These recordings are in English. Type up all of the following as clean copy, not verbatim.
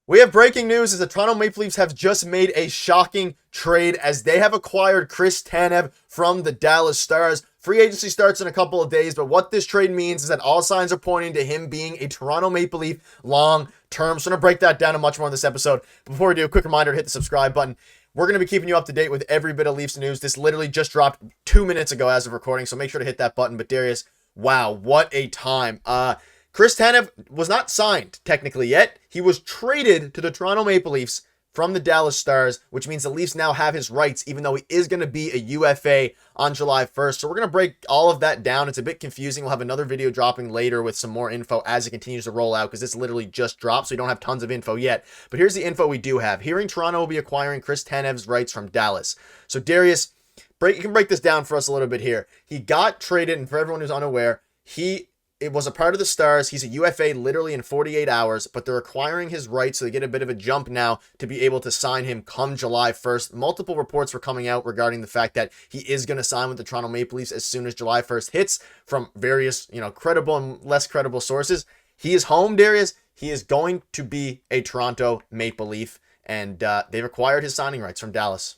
We have breaking news as the Toronto Maple Leafs have just made a shocking trade as they have acquired Chris Tanev from the Dallas Stars. Free agency starts in a couple of days, but what this trade means is that all signs are pointing to him being a Toronto Maple Leaf long term. So I'm going to break that down and much more in this episode. Before we do, a quick reminder to hit the subscribe button. We're going to be keeping you up to date with every bit of Leafs news. This literally just dropped 2 minutes ago as of recording, so make sure to hit that button. But Darius, wow, what a time. Chris Tanev was not signed technically yet. He was traded to the Toronto Maple Leafs from the Dallas Stars, which means the Leafs now have his rights, even though he is going to be a UFA on July 1st. So we're going to break all of that down. It's a bit confusing. We'll have another video dropping later with some more info as it continues to roll out because this literally just dropped, so we don't have tons of info yet. But here's the info we do have. Hearing Toronto will be acquiring Chris Tanev's rights from Dallas. So Darius, you can break this down for us a little bit here. He got traded, and for everyone who's unaware, it was a part of the Stars. He's a UFA literally in 48 hours, but they're acquiring his rights, so they get a bit of a jump now to be able to sign him come July 1st. Multiple reports were coming out regarding the fact that he is going to sign with the Toronto Maple Leafs as soon as July 1st hits from various, credible and less credible sources. He is home, Darius. He is going to be a Toronto Maple Leaf, and they've acquired his signing rights from Dallas.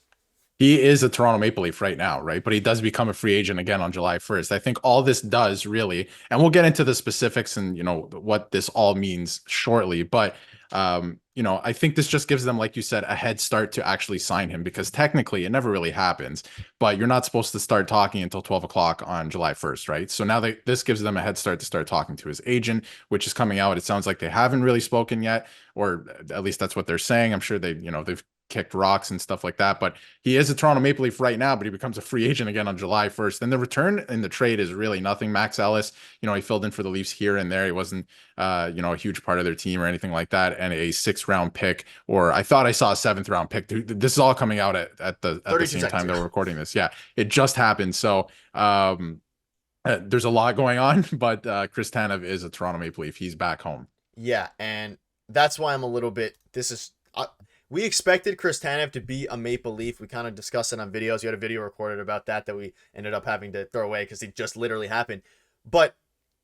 He is a Toronto Maple Leaf right now, right? But he does become a free agent again on July 1st. I think all this does really, and we'll get into the specifics and, what this all means shortly. But, I think this just gives them, like you said, a head start to actually sign him because technically it never really happens, but you're not supposed to start talking until 12 o'clock on July 1st, right? So now this gives them a head start to start talking to his agent, which is coming out. It sounds like they haven't really spoken yet, or at least that's what they're saying. I'm sure they've kicked rocks and stuff like that, but he is a Toronto Maple Leaf right now, but he becomes a free agent again on July 1st. Then the return in the trade is really nothing. Max Ellis, he filled in for the Leafs here and there. He wasn't, a huge part of their team or anything like that. And a 6th-round pick, or I thought I saw a 7th-round pick. This is all coming out at the same time that we're recording this. Yeah, it just happened. So, there's a lot going on, but Chris Tanev is a Toronto Maple Leaf. He's back home. Yeah, and that's why I'm a little bit, we expected Chris Tanev to be a Maple Leaf. We kind of discussed it on videos. You had a video recorded about that we ended up having to throw away because it just literally happened. But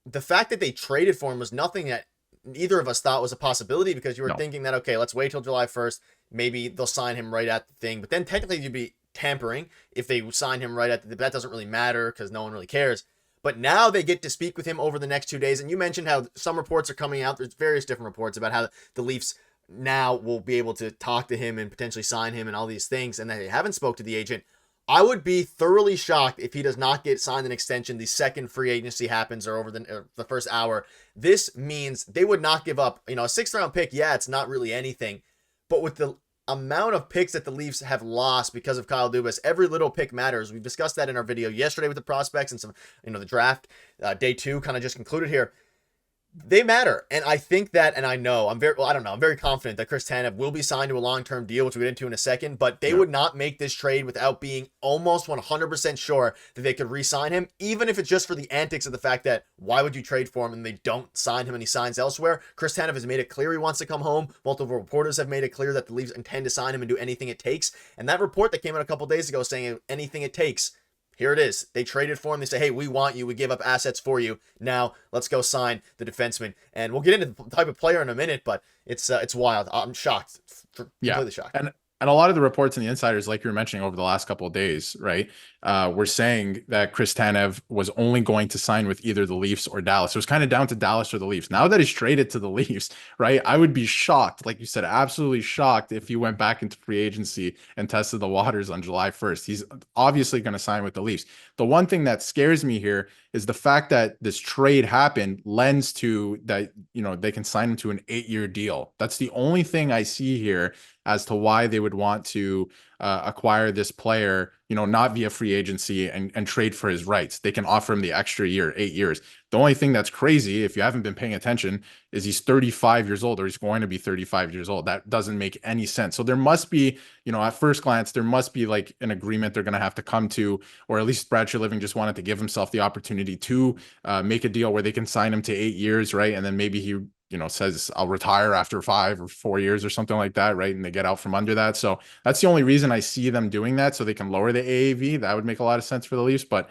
the fact that they traded for him was nothing that neither of us thought was a possibility because you were thinking that, okay, let's wait till July 1st. Maybe they'll sign him right at the thing. But then technically you'd be tampering if they sign him right at that doesn't really matter because no one really cares. But now they get to speak with him over the next 2 days. And you mentioned how some reports are coming out. There's various different reports about how the Leafs now we'll be able to talk to him and potentially sign him and all these things, and that they haven't spoke to the agent. I would be thoroughly shocked if he does not get signed an extension the second free agency happens or over the first hour. This means they would not give up, a 6th-round pick. Yeah, it's not really anything, but with the amount of picks that the Leafs have lost because of Kyle Dubas, every little pick matters. We've discussed that in our video yesterday with the prospects and some, the draft day 2 kind of just concluded here. They matter, and I think that, and I know, I'm very confident that Chris Tanev will be signed to a long-term deal, which we'll get into in a second, but they would not make this trade without being almost 100% sure that they could re-sign him, even if it's just for the antics of the fact that why would you trade for him and they don't sign him and he signs elsewhere. Chris Tanev has made it clear he wants to come home. Multiple reporters have made it clear that the Leafs intend to sign him and do anything it takes, and that report that came out a couple days ago saying anything it takes, here it is. They traded for him. They say, hey, we want you. We give up assets for you. Now let's go sign the defenseman. And we'll get into the type of player in a minute, but it's wild. I'm shocked. Completely shocked. And a lot of the reports and the insiders, like you were mentioning over the last couple of days, right, were saying that Chris Tanev was only going to sign with either the Leafs or Dallas. It was kind of down to Dallas or the Leafs. Now that he's traded to the Leafs, right, I would be shocked, like you said, absolutely shocked if he went back into free agency and tested the waters on July 1st. He's obviously going to sign with the Leafs. The one thing that scares me here is the fact that this trade happened lends to that, they can sign him to an 8-year deal. That's the only thing I see here as to why they would want to acquire this player, not via free agency and trade for his rights. They can offer him the extra year, 8 years. The only thing that's crazy, if you haven't been paying attention, is he's 35 years old, or he's going to be 35 years old. That doesn't make any sense. So there must be, at first glance, there must be like an agreement they're going to have to come to, or at least Brad Living just wanted to give himself the opportunity to make a deal where they can sign him to 8 years, right? And then maybe he says I'll retire after 5 or 4 years or something like that, right? And they get out from under that. So that's the only reason I see them doing that, so they can lower the AAV. That would make a lot of sense for the Leafs, but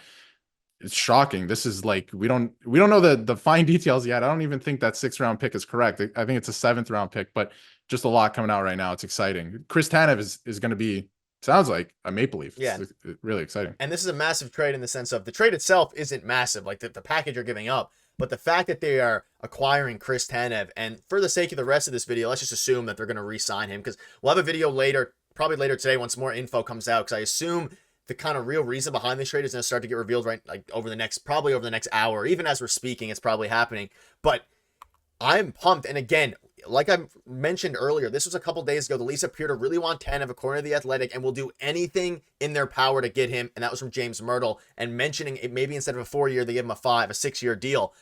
it's shocking. This is like, we don't know the fine details yet. I don't even think that 6th-round pick is correct. I think it's a 7th-round pick, but just a lot coming out right now. It's exciting. Chris Tanev is going to be, sounds like a Maple Leaf. Yeah. It's really exciting. And this is a massive trade in the sense of the trade itself isn't massive, like the package you're giving up, but the fact that they are acquiring Chris Tanev, and for the sake of the rest of this video, let's just assume that they're going to re-sign him, because we'll have a video later, probably later today, once more info comes out, because I assume the kind of real reason behind this trade is going to start to get revealed right, like probably over the next hour, or even as we're speaking, it's probably happening. But I'm pumped. And again, like I mentioned earlier, this was a couple days ago. The Leafs appear to really want Tanev, according to The Athletic, and will do anything in their power to get him. And that was from James Myrtle. And mentioning it, maybe instead of a 4-year, they give him a 6-year deal.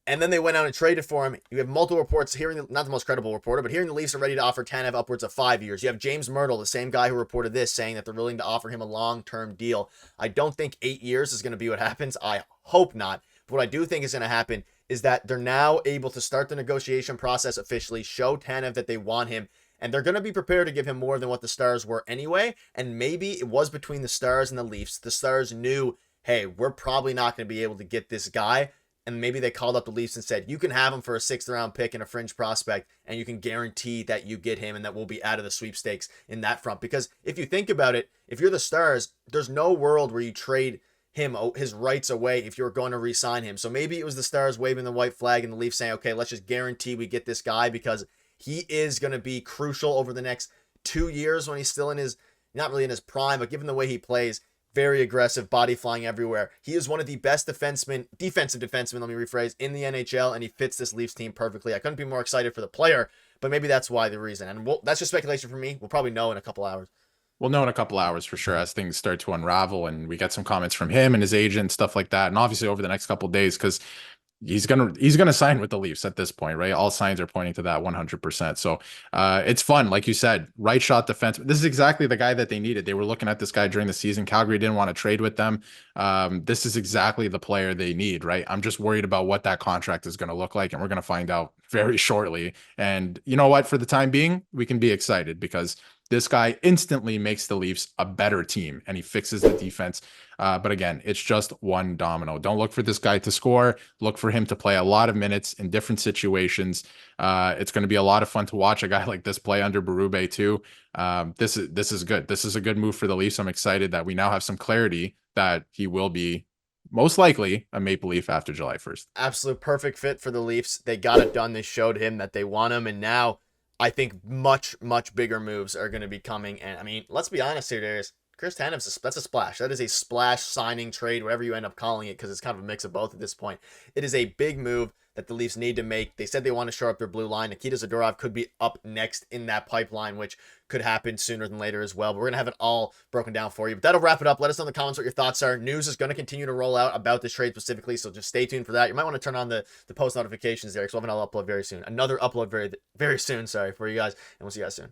And then they went out and traded for him. You have multiple reports hearing, not the most credible reporter, but hearing the Leafs are ready to offer Tanev upwards of 5 years. You have James Myrtle, the same guy who reported this, saying that they're willing to offer him a long-term deal. I don't think 8 years is going to be what happens. I hope not. But what I do think is going to happen is that they're now able to start the negotiation process officially, show Tanev that they want him, and they're going to be prepared to give him more than what the Stars were anyway. And maybe it was between the Stars and the Leafs. The Stars knew, hey, we're probably not going to be able to get this guy. And maybe they called up the Leafs and said, you can have him for a 6th-round pick and a fringe prospect, and you can guarantee that you get him and that we'll be out of the sweepstakes in that front. Because if you think about it, if you're the Stars, there's no world where you trade him, his rights away if you're going to re-sign him. So maybe it was the Stars waving the white flag and the Leafs saying, okay, let's just guarantee we get this guy because he is going to be crucial over the next 2 years when he's still in his, not really in his prime, but given the way he plays, very aggressive, body flying everywhere. He is one of the best defensive defensemen, let me rephrase, in the NHL, and he fits this Leafs team perfectly. I couldn't be more excited for the player, but maybe that's why the reason. And that's just speculation for me. We'll probably know in a couple hours. We'll know in a couple hours for sure as things start to unravel and we get some comments from him and his agent, stuff like that. And obviously over the next couple of days, because he's gonna sign with the Leafs at this point, right? All signs are pointing to that 100%. So it's fun, like you said, right shot defense. This is exactly the guy that they needed. They were looking at this guy during the season. Calgary didn't want to trade with them. This is exactly the player they need, right? I'm just worried about what that contract is going to look like, and we're going to find out very shortly. And you know what? For the time being, we can be excited because this guy instantly makes the Leafs a better team and he fixes the defense. But again, it's just one domino. Don't look for this guy to score. Look for him to play a lot of minutes in different situations. It's going to be a lot of fun to watch a guy like this play under Berube too. This is good. This is a good move for the Leafs. I'm excited that we now have some clarity that he will be most likely a Maple Leaf after July 1st. Absolute perfect fit for the Leafs. They got it done. They showed him that they want him, and now I think much, much bigger moves are going to be coming. And I mean, let's be honest here, Darius. Chris Tanev, that's a splash. That is a splash signing trade, whatever you end up calling it, because it's kind of a mix of both at this point. It is a big move that the Leafs need to make. They said they want to shore up their blue line. Nikita Zadorov could be up next in that pipeline, which could happen sooner than later as well. But we're going to have it all broken down for you. But that'll wrap it up. Let us know in the comments what your thoughts are. News is going to continue to roll out about this trade specifically, so just stay tuned for that. You might want to turn on the post notifications there, because we'll have another upload very soon. Another upload very, very soon, sorry, for you guys. And we'll see you guys soon.